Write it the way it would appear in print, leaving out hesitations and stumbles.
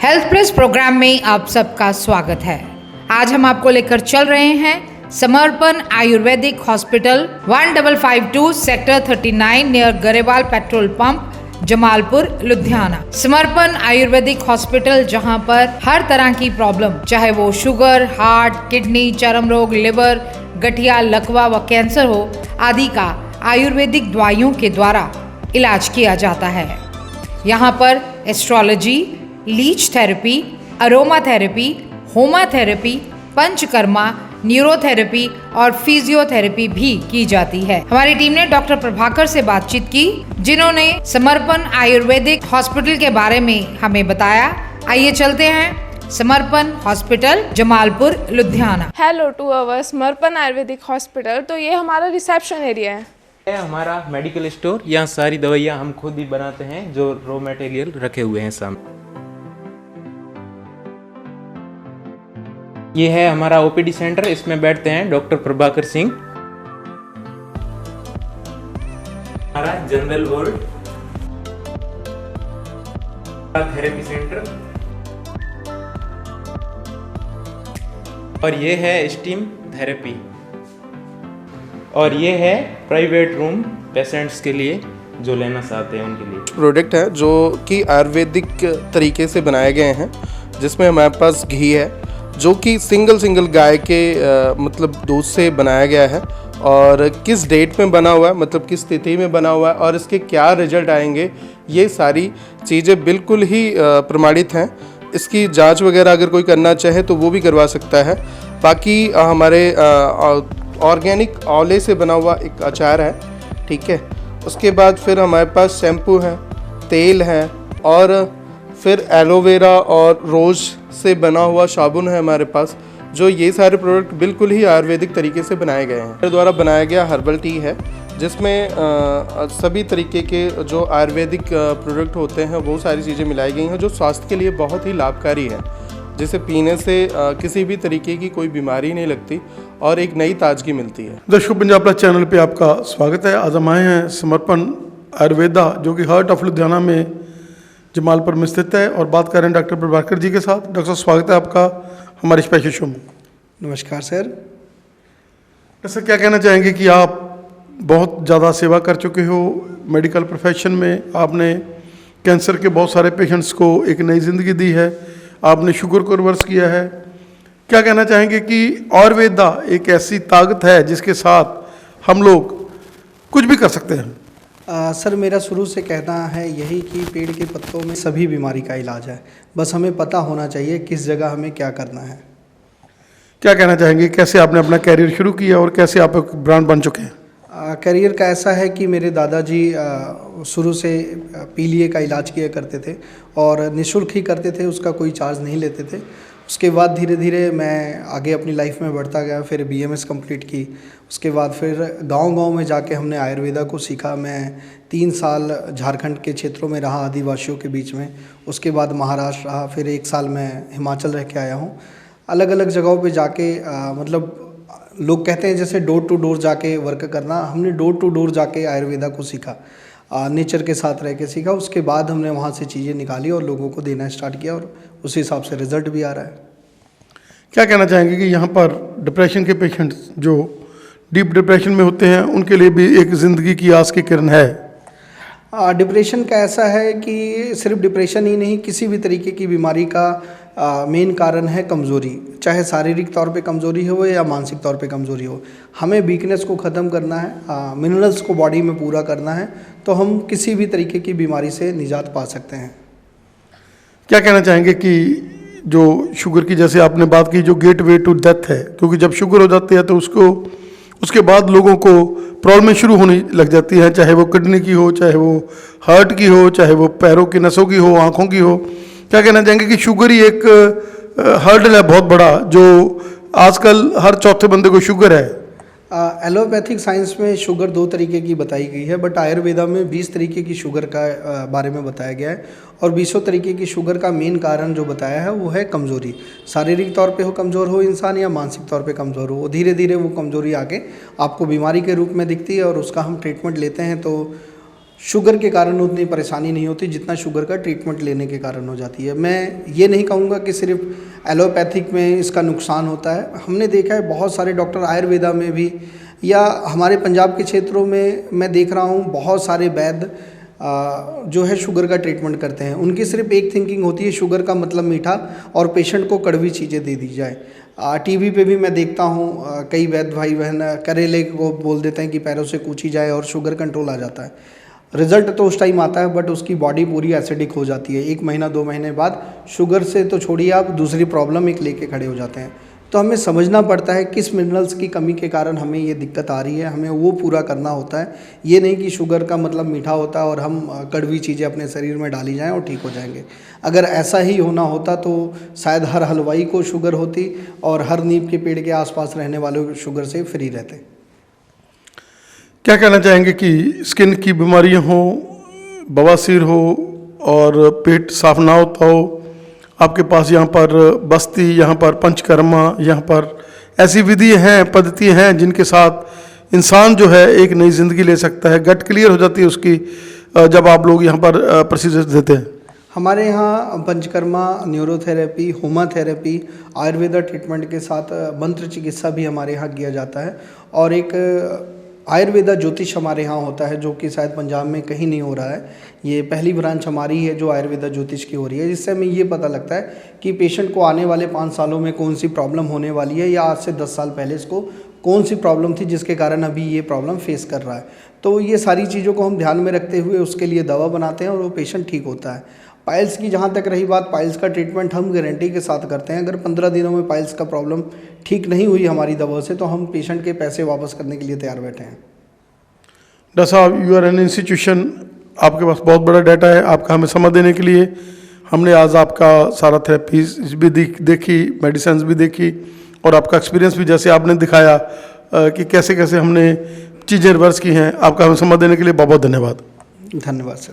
Health plus programme में आप सबका स्वागत है। आज हम आपको लेकर चल रहे हैं Samarpan Ayurvedic Hospital 1552 sector 39 near Grewal petrol pump, Jamalpur, Ludhiana. Samarpan Ayurvedic hospital जहां पर हर तरह की प्रॉब्लम, चाहे वो शुगर, हार्ट, किडनी, चर्म रोग, लिवर, गठिया, लकवा व कैंसर हो, आदि का आयुर्वेदिक दवाइयों के द्वारा इलाज किया जाता है। यहाँ पर astrology, leech therapy, aroma therapy, होमा थेरेपी, पंचकर्मा, न्यूरोथेरेपी और फिजियोथेरेपी भी की जाती है। हमारी टीम ने डॉक्टर प्रभाकर से बातचीत की, जिन्होंने समर्पण आयुर्वेदिक हॉस्पिटल के बारे में हमें बताया। आइए चलते हैं Samarpan Hospital, Jamalpur, Ludhiana. Hello to our Samarpan Ayurvedic hospital. तो ये हमारा रिसेप्शन एरिया है। हमारा मेडिकल स्टोर, यहाँ सारी दवाइयाँ हम खुद ही बनाते हैं, जो रॉ मटेरियल रखे हुए हैं सामने। ये है हमारा ओपीडी सेंटर, इसमें बैठते हैं डॉक्टर प्रभाकर सिंह। हमारा जनरल वार्ड, थेरेपी सेंटर, और ये है स्टीम थेरेपी, और ये है प्राइवेट रूम पेशेंट्स के लिए जो लेना चाहते हैं उनके लिए। प्रोडक्ट है जो कि आयुर्वेदिक तरीके से बनाए गए हैं, जिसमें हमारे पास घी है जो कि सिंगल गाय के मतलब दूध से बनाया गया है, और किस डेट में बना हुआ है, मतलब किस तिथि में बना हुआ है, और इसके क्या रिजल्ट आएंगे, ये सारी चीज़ें बिल्कुल ही प्रमाणित हैं। इसकी जांच वगैरह अगर कोई करना चाहे तो वो भी करवा सकता है। बाकी हमारे ऑर्गेनिक आंवले से बना हुआ एक अचार है, ठीक है। उसके बाद फिर हमारे पास शैम्पू है, तेल है, और फिर एलोवेरा और रोज़ से बना हुआ साबुन है हमारे पास। जो ये सारे प्रोडक्ट बिल्कुल ही आयुर्वेदिक तरीके से बनाए गए हैं। मेरे द्वारा बनाया गया हर्बल टी है, जिसमें सभी तरीके के जो आयुर्वेदिक प्रोडक्ट होते हैं वो सारी चीज़ें मिलाई गई हैं, जो स्वास्थ्य के लिए बहुत ही लाभकारी है, जिसे पीने से किसी भी तरीके की कोई बीमारी नहीं लगती और एक नई ताजगी मिलती है। दर्शकों, पंजाब प्लस चैनल पे आपका स्वागत है। आज हम आए हैं समर्पण आयुर्वेदा, जो कि हार्ट ऑफ लुधियाना में जमालपुर में स्थित है, और बात कर रहे हैं डॉक्टर प्रभाकर जी के साथ। डॉक्टर साहब, स्वागत है आपका हमारे स्पेशल शो में। नमस्कार सर। सर, क्या कहना चाहेंगे कि आप बहुत ज़्यादा सेवा कर चुके हो मेडिकल प्रोफेशन में। आपने कैंसर के बहुत सारे पेशेंट्स को एक नई ज़िंदगी दी है, आपने शुगर को रिवर्स किया है। क्या कहना चाहेंगे कि आयुर्वेदा एक ऐसी ताकत है जिसके साथ हम लोग कुछ भी कर सकते हैं? सर, मेरा शुरू से कहना है यही कि पेड़ के पत्तों में सभी बीमारी का इलाज है, बस हमें पता होना चाहिए किस जगह हमें क्या करना है। क्या कहना चाहेंगे, कैसे आपने अपना कैरियर शुरू किया और कैसे आप एक ब्रांड बन चुके हैं? करियर का ऐसा है कि मेरे दादाजी शुरू से पीलिए का इलाज किया करते थे और निःशुल्क ही करते थे, उसका कोई चार्ज नहीं लेते थे। उसके बाद धीरे धीरे मैं आगे अपनी लाइफ में बढ़ता गया, फिर BMS कंप्लीट की। उसके बाद फिर गांव-गांव में जाके हमने आयुर्वेदा को सीखा। मैं 3 साल झारखंड के क्षेत्रों में रहा, आदिवासियों के बीच में। उसके बाद महाराष्ट्र रहा, फिर 1 साल मैं हिमाचल रह के आया हूँ। अलग अलग जगहों पे जाके मतलब लोग कहते हैं जैसे डोर टू डोर जाके वर्क करना, हमने डोर टू डोर जाके आयुर्वेदा को सीखा, नेचर के साथ रह के सीखा। उसके बाद हमने वहाँ से चीज़ें निकाली और लोगों को देना स्टार्ट किया, और उस हिसाब से रिजल्ट भी आ रहा है। क्या कहना चाहेंगे कि यहाँ पर डिप्रेशन के पेशेंट्स जो डीप डिप्रेशन में होते हैं, उनके लिए भी एक ज़िंदगी की आस की किरण है? डिप्रेशन का ऐसा है कि सिर्फ डिप्रेशन ही नहीं, किसी भी तरीके की बीमारी का मेन कारण है कमज़ोरी, चाहे शारीरिक तौर पे कमज़ोरी हो या मानसिक तौर पे कमज़ोरी हो। हमें वीकनेस को ख़त्म करना है, मिनरल्स को बॉडी में पूरा करना है, तो हम किसी भी तरीके की बीमारी से निजात पा सकते हैं। क्या कहना चाहेंगे कि जो शुगर की, जैसे आपने बात की, जो गेट वे टू डेथ है, क्योंकि जब शुगर हो जाती है तो उसके बाद लोगों को प्रॉब्लम शुरू होने लग जाती है, चाहे वो किडनी की हो, चाहे वो हार्ट की हो, चाहे वो पैरों की नसों की हो, आँखों की हो। क्या कहना चाहेंगे कि शुगर ही एक हर्डल है बहुत बड़ा, जो आजकल हर चौथे बंदे को शुगर है? एलोपैथिक साइंस में शुगर 2 तरीके की बताई गई है, बट आयुर्वेदा में 20 तरीके की शुगर का बारे में बताया गया है, और 20 तरीके की शुगर का मेन कारण जो बताया है वो है कमज़ोरी। शारीरिक तौर पे हो कमज़ोर हो इंसान, या मानसिक तौर पे कमज़ोर हो, धीरे धीरे वो कमज़ोरी आके आपको बीमारी के रूप में दिखती है, और उसका हम ट्रीटमेंट लेते हैं तो शुगर के कारण उतनी परेशानी नहीं होती जितना शुगर का ट्रीटमेंट लेने के कारण हो जाती है। मैं ये नहीं कहूँगा कि सिर्फ एलोपैथिक में इसका नुकसान होता है। हमने देखा है बहुत सारे डॉक्टर आयुर्वेदा में भी या हमारे पंजाब के क्षेत्रों में मैं देख रहा हूँ बहुत सारे वैद्य जो है शुगर का ट्रीटमेंट करते हैं। उनकी सिर्फ एक थिंकिंग होती है शुगर का मतलब मीठा और पेशेंट को कड़वी चीज़ें दे दी जाए। टीवी पे भी मैं देखता हूँ कई वैद्य भाई बहन करेले को बोल देते हैं कि पैरों से कूची जाए और शुगर कंट्रोल आ जाता है। रिजल्ट तो उस टाइम आता है बट उसकी बॉडी पूरी एसिडिक हो जाती है। 1 महीना 2 महीने बाद शुगर से तो छोड़िए आप दूसरी प्रॉब्लम एक लेके खड़े हो जाते हैं। तो हमें समझना पड़ता है किस मिनरल्स की कमी के कारण हमें ये दिक्कत आ रही है, हमें वो पूरा करना होता है। ये नहीं कि शुगर का मतलब मीठा होता है और हम कड़वी चीज़ें अपने शरीर में डाली जाएं और ठीक हो जाएंगे। अगर ऐसा ही होना होता तो शायद हर हलवाई को शुगर होती और हर नीम के पेड़ के आसपास रहने वालों को शुगर से फ्री रहते। क्या कहना चाहेंगे कि स्किन की बीमारियां हो, बवासीर हो और पेट साफ ना होता हो, आपके पास यहाँ पर बस्ती, यहाँ पर पंचकर्मा, यहाँ पर ऐसी विधि हैं, पद्धति हैं जिनके साथ इंसान जो है एक नई ज़िंदगी ले सकता है। गट क्लियर हो जाती है उसकी जब आप लोग यहाँ पर प्रोसीजर देते हैं। हमारे यहाँ पंचकर्मा, न्यूरोथेरेपी, होम्योथेरेपी, आयुर्वेदा ट्रीटमेंट के साथ मंत्र चिकित्सा भी हमारे यहाँ किया जाता है। और एक आयुर्वेदा ज्योतिष हमारे यहाँ होता है जो कि शायद पंजाब में कहीं नहीं हो रहा है। ये पहली ब्रांच हमारी है जो आयुर्वेदा ज्योतिष की हो रही है, जिससे हमें ये पता लगता है कि पेशेंट को आने वाले 5 सालों में कौन सी प्रॉब्लम होने वाली है या आज से 10 साल पहले इसको कौन सी प्रॉब्लम थी जिसके कारण अभी ये प्रॉब्लम फेस कर रहा है। तो ये सारी चीज़ों को हम ध्यान में रखते हुए उसके लिए दवा बनाते हैं और वो पेशेंट ठीक होता है। पाइल्स की जहाँ तक रही बात, पाइल्स का ट्रीटमेंट हम गारंटी के साथ करते हैं। अगर 15 दिनों में पाइल्स का प्रॉब्लम ठीक नहीं हुई हमारी दवा से तो हम पेशेंट के पैसे वापस करने के लिए तैयार बैठे हैं। डॉक्टर साहब, यू आर एन इंस्टीट्यूशन, आपके पास बहुत बड़ा डाटा है। आपका हमें समय देने के लिए हमने आज आपका सारा थेरेपीज भी देखी, मेडिसिन भी देखी और आपका एक्सपीरियंस भी जैसे आपने दिखाया कि कैसे कैसे हमने चीज़ें रिवर्स की हैं। आपका हमें समय देने के लिए बहुत बहुत धन्यवाद। धन्यवाद सर।